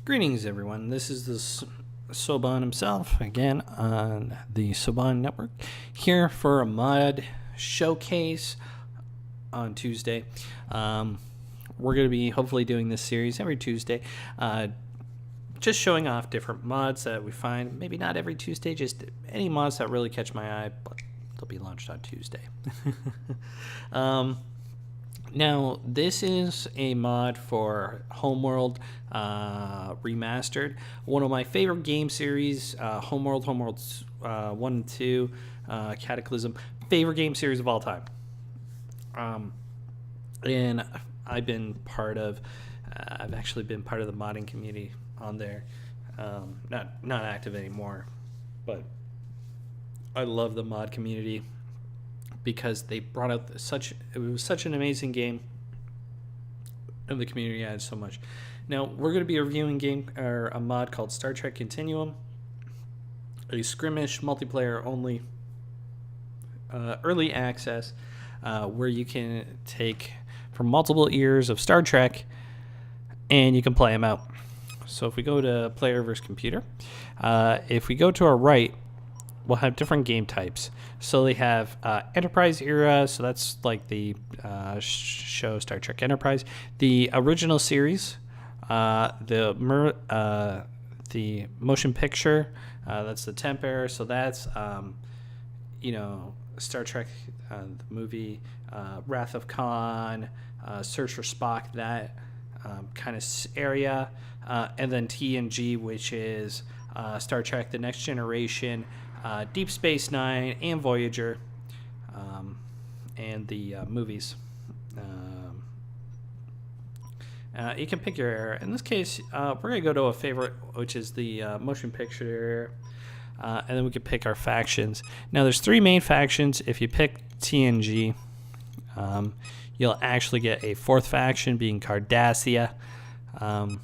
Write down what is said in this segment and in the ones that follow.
Greetings, everyone. This is the Soban himself, again, on the Soban Network, here for a mod showcase on Tuesday. We're going to be hopefully doing this series every Tuesday, just showing off different mods that we find. Maybe not every Tuesday, just any mods that really catch my eye, but they'll be launched on Tuesday. Now, this is a mod for Homeworld Remastered, one of my favorite game series, Homeworld 1 and 2, Cataclysm, favorite game series of all time. And I've been part of, I've actually been part of the modding community on there. Not active anymore, but I love the mod community, because they brought out it was such an amazing game, and the community added so much. Now we're going to be reviewing a mod called Startrek Continuum, a skirmish multiplayer only early access, where you can take from multiple years of Star Trek and you can play them out. So if we go to player versus computer, if we go to our right, we'll have different game types. So they have Enterprise era, so that's like the show Star Trek Enterprise. The original series, the motion picture, that's the temp era. So that's Star Trek, the movie, Wrath of Khan, Search for Spock, that kind of area, and then TNG, which is Star Trek: The Next Generation, Deep Space Nine, and Voyager, and the movies. You can pick your era. In this case, we're going to go to a favorite, which is the motion picture, and then we can pick our factions. Now, there's 3 main factions. If you pick TNG, you'll actually get a 4th faction, being Cardassia. We're going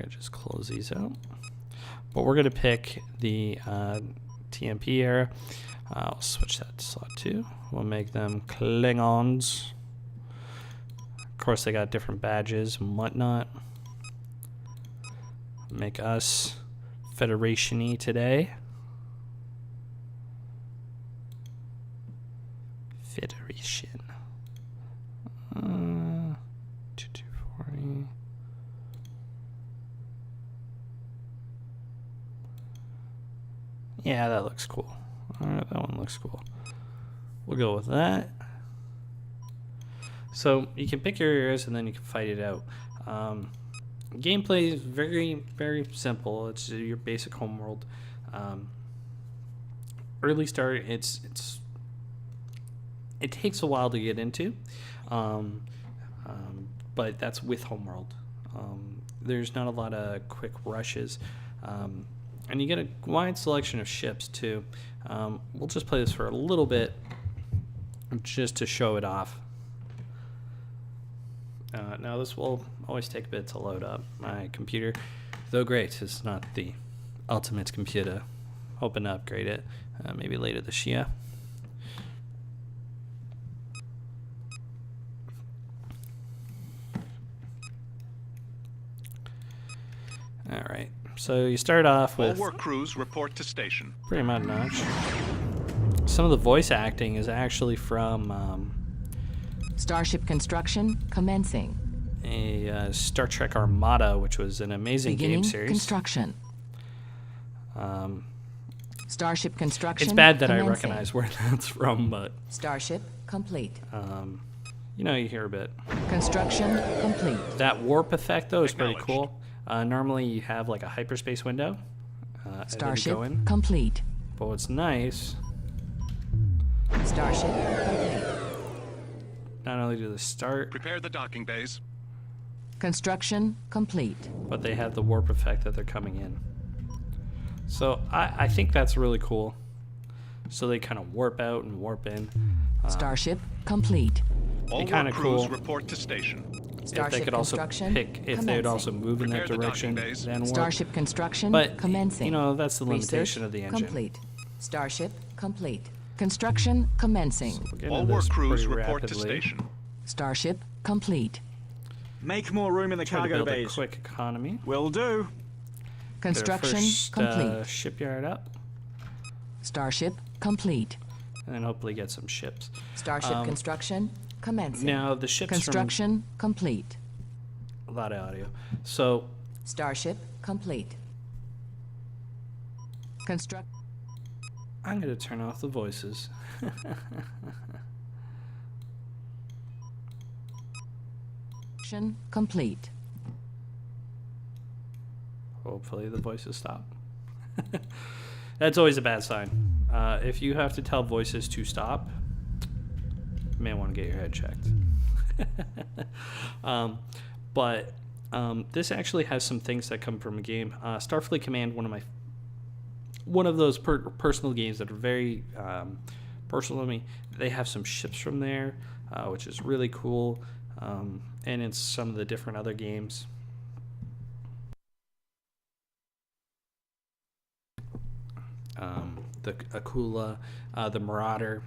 to just close these out. But we're going to pick the TMP era. I'll switch that to slot 2. We'll make them Klingons. Of course, they got different badges and whatnot. Make us Federation-y today. Federation. 2240. Yeah, that looks cool. Alright, that one looks cool. We'll go with that. So you can pick your areas and then you can fight it out. Gameplay is very, very simple. It's your basic homeworld. Early start, it takes a while to get into, but that's with homeworld. There's not a lot of quick rushes. And you get a wide selection of ships, too. We'll just play this for a little bit, just to show it off. Now, this will always take a bit to load up. My computer, though great, is not the ultimate computer. Hoping to upgrade it, maybe later this year. All right. So you start off with all work crews report to station. Pretty much. Some of the voice acting is actually from Starship construction commencing. A Star Trek Armada, which was an amazing Beginning game series. Construction. Starship construction. It's bad that commencing. I recognize where that's from, but Starship complete. you hear a bit. Construction complete. That warp effect, though, is pretty cool. Normally, you have like a hyperspace window. Starship go in. complete. But what's nice, Starship complete. not only do they start, Prepare the docking bays. Construction complete. but they have the warp effect that they're coming in. So I think that's really cool. So they kind of warp out and warp in. Starship complete. All work kinda crews cool. report to station. If Starship they could also construction pick, if they would also move in that Prepare the direction, docking bays. then warp. Starship construction But commencing. that's the limitation Research of the engine. complete. Starship complete. Construction commencing. We'll get All into work this crews pretty report to rapidly. station. Starship complete. Make more room in the Try to cargo build a bays. quick economy. Will do. Get our Construction first, complete. shipyard up, Starship complete. and then hopefully get some ships. Starship construction commencing. Now the ships Construction complete. from a lot of audio. So Starship complete. Construct. I'm going to turn off the voices. Complete. Hopefully the voices stop. That's always a bad sign. If you have to tell voices to stop, you may want to get your head checked. But this actually has some things that come from a game. Starfleet Command, one of those personal games that are very personal to me. They have some ships from there, which is really cool. And in some of the different other games. The Akula, the Marauder,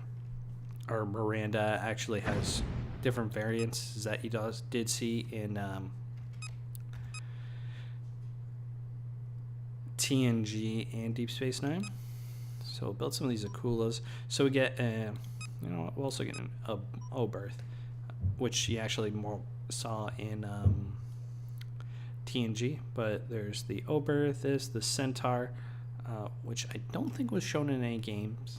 or Miranda actually has different variants that you did see in TNG and Deep Space Nine. So we'll build some of these Akulas. So we get, we'll also get an Oberth, which you actually more saw in TNG. But there's the Oberth, the Centaur, which I don't think was shown in any games,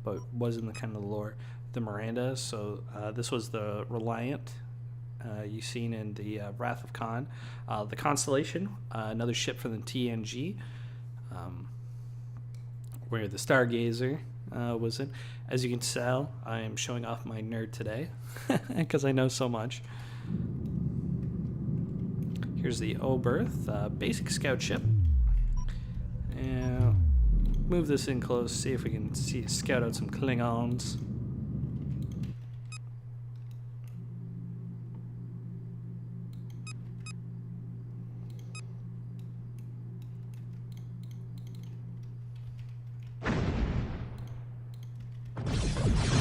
but was in the kind of lore. The Miranda, so this was the Reliant you've seen in the Wrath of Khan. The Constellation, another ship from the TNG, where the Stargazer was in. As you can tell, I am showing off my nerd today because I know so much. Here's the Oberth, basic scout ship. And move this in close, see if we can scout out some Klingons.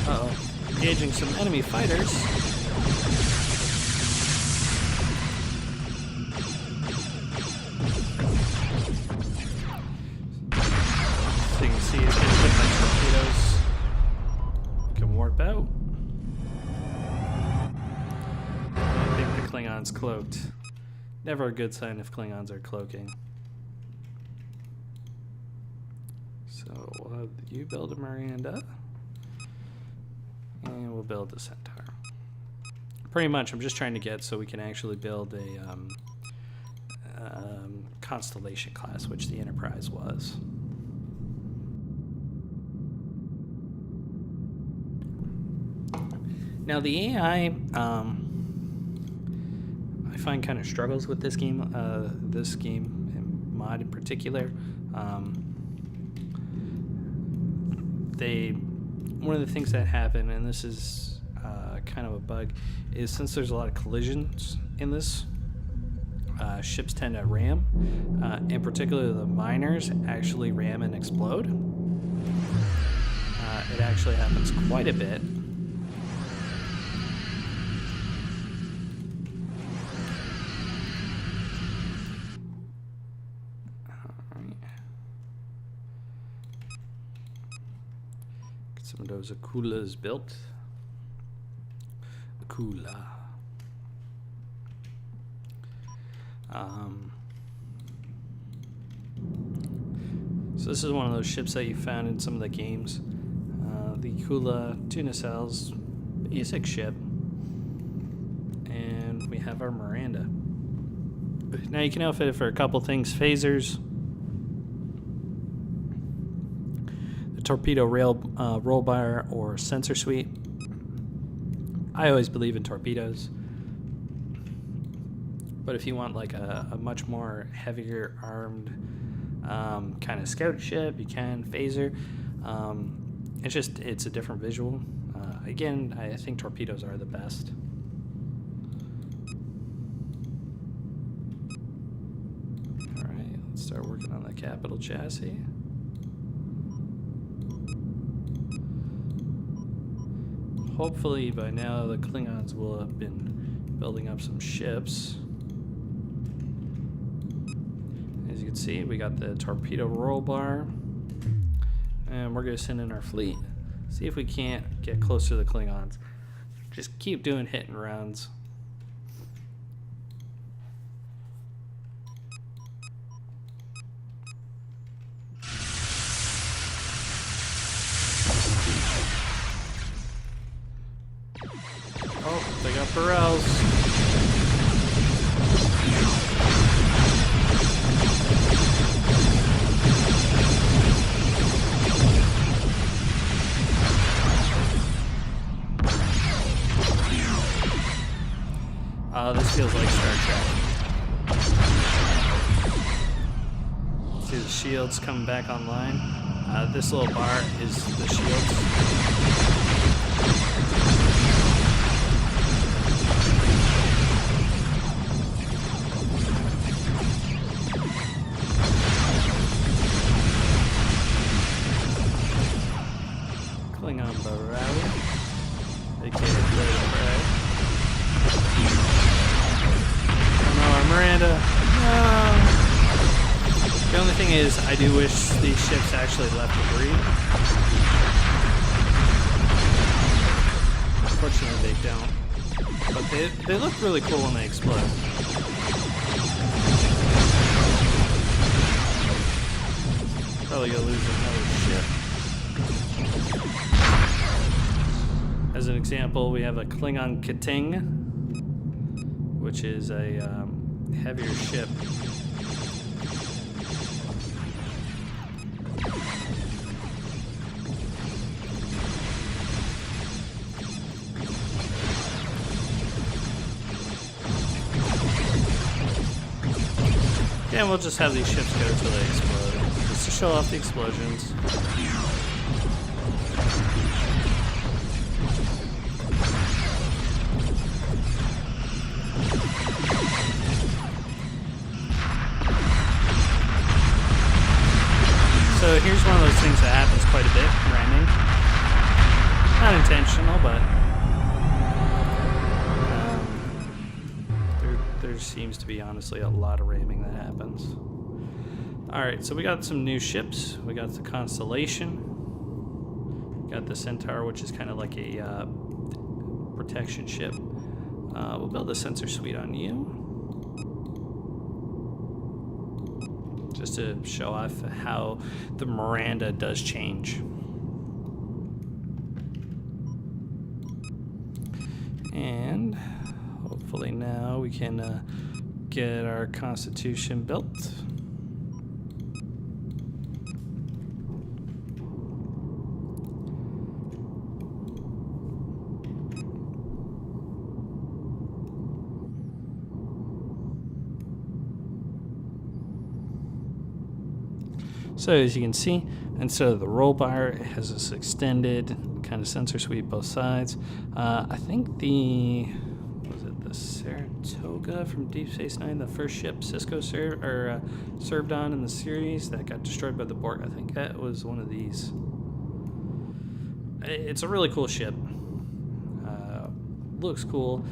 Uh-oh. Engaging some enemy fighters. So you can see it's getting hit by torpedoes. Can warp out. I think the Klingons cloaked. Never a good sign if Klingons are cloaking. So we'll have you build a Miranda. And we'll build the Centaur. Pretty much, I'm just trying to get so we can actually build a Constellation class, which the Enterprise was. Now the AI, I find kind of struggles with this game and mod in particular. One of the things that happen, and this is kind of a bug, is since there's a lot of collisions in this, ships tend to ram. In particular, the miners actually ram and explode. It actually happens quite a bit. Some of those Akulas built. Akula. So this is one of those ships that you found in some of the games. The Akula tuna cells, basic ship. And we have our Miranda. Now you can outfit it for a couple things. Phasers. Torpedo roll bar or sensor suite. I always believe in torpedoes, but if you want like a much more heavier armed kind of scout ship, you can. Phaser. It's a different visual. Again, I think torpedoes are the best. All right, let's start working on the capital chassis. Hopefully by now the Klingons will have been building up some ships. As you can see, we got the torpedo roll bar. And we're going to send in our fleet. See if we can't get closer to the Klingons. Just keep doing hit and runs. Oh, they got Burrells. This feels like Star Trek. See the shields coming back online. This little bar is the shields. Klingon Barrel, aka Blade of Prey. Miranda. The only thing is, I do wish these ships actually left debris. Unfortunately, they don't. But they look really cool when they explode. Probably gonna lose another ship. As an example, we have a Klingon Kating, which is a heavier ship. Yeah, we'll just have these ships go till they explode, just to show off the explosions. So here's one of those things that happens quite a bit, ramming. Not intentional, but there seems to be honestly a lot of ramming that happens. Alright, so we got some new ships. We got the Constellation. We got the Centaur, which is kind of like a protection ship. We'll build a sensor suite on you, just to show off how the Miranda does change. And hopefully now we can get our Constitution built. So as you can see, instead of the roll bar, it has this extended kind of sensor suite both sides. I think the Saratoga from Deep Space Nine, the first ship Cisco served on in the series that got destroyed by the Borg. I think that was one of these. It's a really cool ship. Looks cool.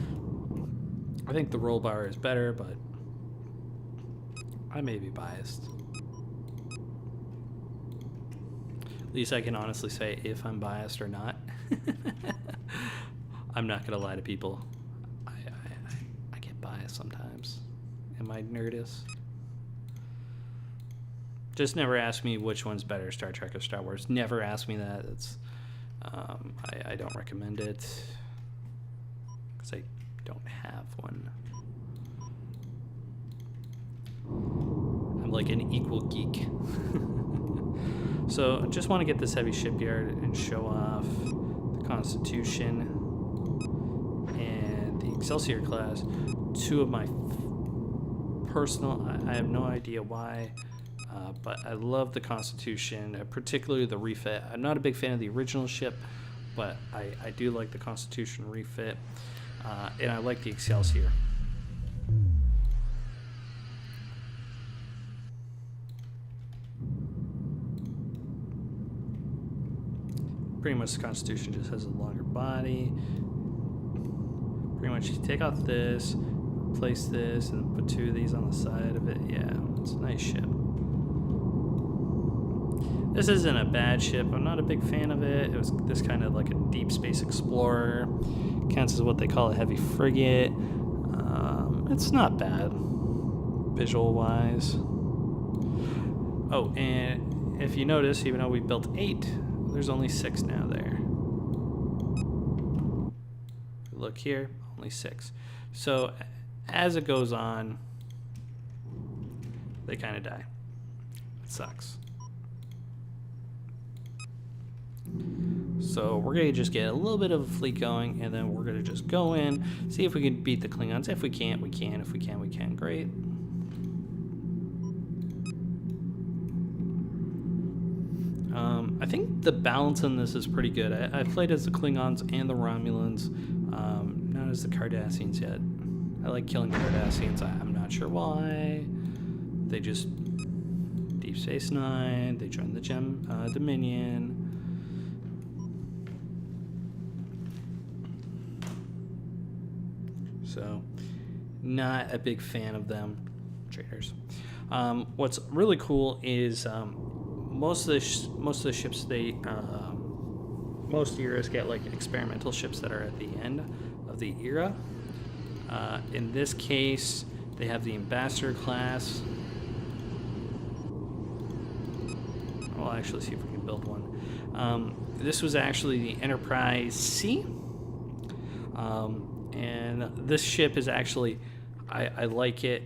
I think the roll bar is better, but I may be biased. At least I can honestly say if I'm biased or not. I'm not gonna lie to people. I get biased sometimes. Am I nerdist? Just never ask me which one's better, Star Trek or Star Wars. Never ask me that. It's I don't recommend it because I don't have one. I'm like an equal geek. So I just want to get this heavy shipyard and show off the Constitution and the Excelsior class. Two of my personal, I have no idea why, but I love the Constitution, particularly the refit. I'm not a big fan of the original ship, but I do like the Constitution refit, and I like the Excelsior. Pretty much the Constitution just has a longer body. Pretty much you take off this, place this, and put 2 of these on the side of it. Yeah, it's a nice ship. This isn't a bad ship. I'm not a big fan of it. It was this kind of like a deep space explorer. Counts as what they call a heavy frigate. It's not bad, visual-wise. Oh, and if you notice, even though we built 8, there's only 6 now there. Look here, only 6. So as it goes on, they kind of die. It sucks. So we're going to just get a little bit of a fleet going, and then we're going to just go in, see if we can beat the Klingons. If we can't, we can. If we can, we can. Great. I think the balance in this is pretty good. I played as the Klingons and the Romulans, not as the Cardassians yet. I like killing Cardassians. I'm not sure why. They just... Deep Space Nine, they joined the Dominion. So, not a big fan of them, traitors. What's really cool is most of the ships most eras get like experimental ships that are at the end of the era. In this case, they have the Ambassador class. I'll actually see if we can build one. This was actually the Enterprise C. And this ship is actually, I like it.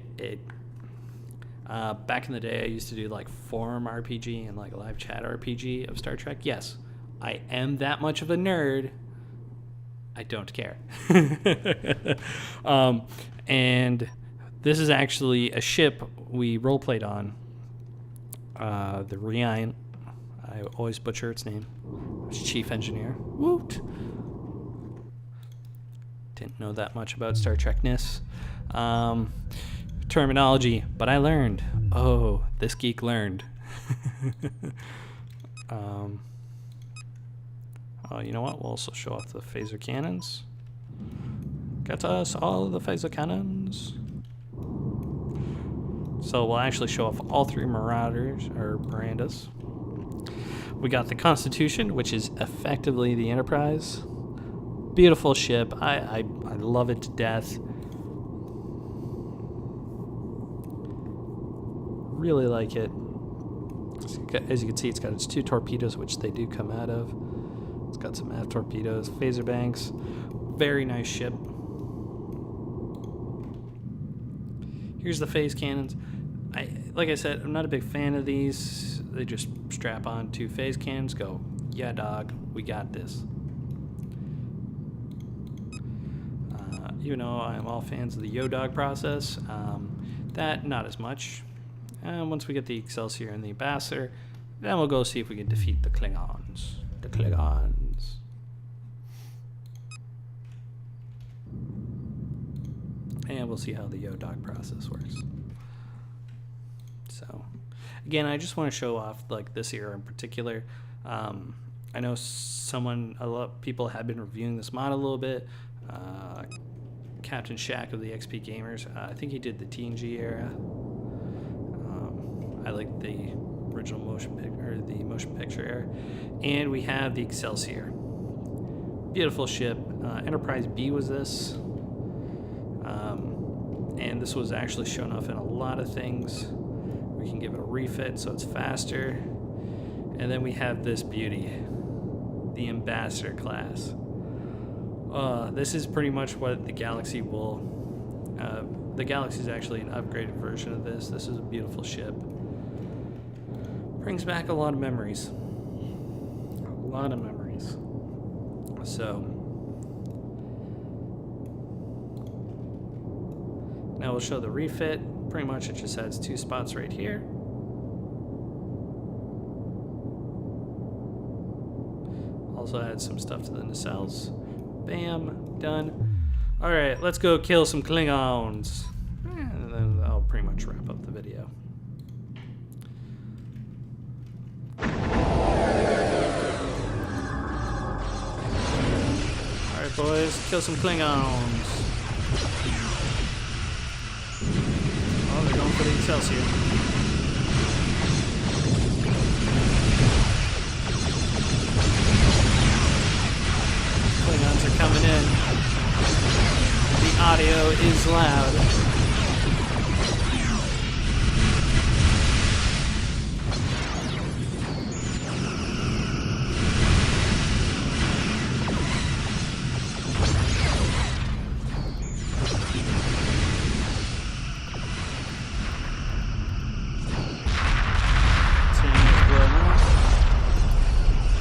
Back in the day, I used to do like forum RPG and like live chat RPG of Star Trek. Yes, I am that much of a nerd. I don't care. And this is actually a ship we roleplayed on. The Rian. I always butcher its name. I was chief engineer. Woot! Didn't know that much about Star Trekness. Terminology, but I learned. Oh, this geek learned. Oh, you know what? We'll also show off the phaser cannons. Get us all the phaser cannons. So we'll actually show off all 3 Marauders, or Mirandas. We got the Constitution, which is effectively the Enterprise. Beautiful ship. I love it to death. Really like it. As you can see, it's got its 2 torpedoes, which they do come out of. It's got some aft torpedoes, phaser banks. Very nice ship. Here's the phase cannons. Like I said, I'm not a big fan of these. They just strap on 2 phase cannons, go, yeah, dog, we got this. Even though I'm all fans of the Yo-Dog process, that, not as much. Once we get the Excelsior and the Ambassador, then we'll go see if we can defeat the Klingons. The Klingons. And we'll see how the Yo-Dog process works. So, again, I just want to show off like this era in particular. I know a lot of people have been reviewing this mod a little bit. Captain Shack of the XP Gamers. I think he did the TNG era. I like the original motion picture era. And we have the Excelsior. Beautiful ship. Enterprise B was this. And this was actually shown off in a lot of things. We can give it a refit so it's faster. And then we have this beauty, the Ambassador class. This is pretty much what the Galaxy will... the Galaxy is actually an upgraded version of this. This is a beautiful ship. Brings back a lot of memories. A lot of memories. So... now we'll show the refit. Pretty much it just adds 2 spots right here. Also adds some stuff to the nacelles. Bam, done. Alright, let's go kill some Klingons. And then I'll pretty much wrap up the video. Alright boys, kill some Klingons. Oh, they're going for the Excelsior. Klingons are coming in. The audio is loud.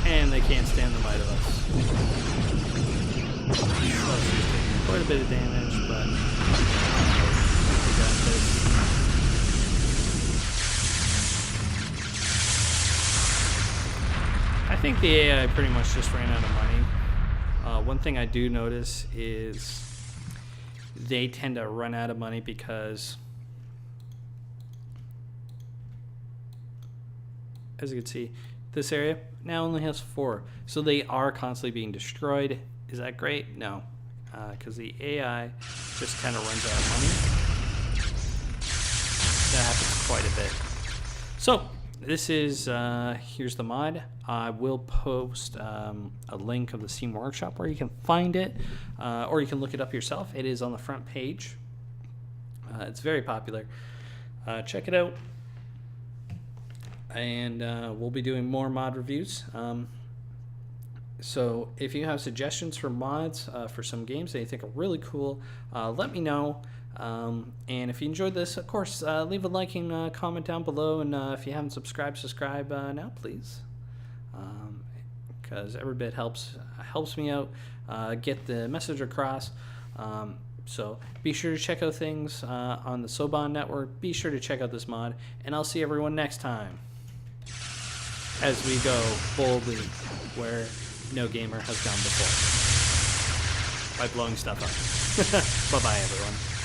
And they can't stand the might of us. Quite a bit of damage, but we got this. I think the AI pretty much just ran out of money. One thing I do notice is they tend to run out of money because, as you can see, this area now only has 4. So they are constantly being destroyed. Is that great? No. Because the AI just kind of runs out of money. That happens quite a bit. So this is, here's the mod. I will post a link of the Steam Workshop where you can find it. Or you can look it up yourself. It is on the front page. It's very popular. Check it out. And we'll be doing more mod reviews. So if you have suggestions for mods for some games that you think are really cool, let me know. And if you enjoyed this, of course, leave a like and comment down below. And if you haven't subscribed, subscribe now, please. Because every bit helps me out, get the message across. So be sure to check out things on the Soban network. Be sure to check out this mod. And I'll see everyone next time as we go boldly where no gamer has gone before by blowing stuff up. Bye-bye, everyone.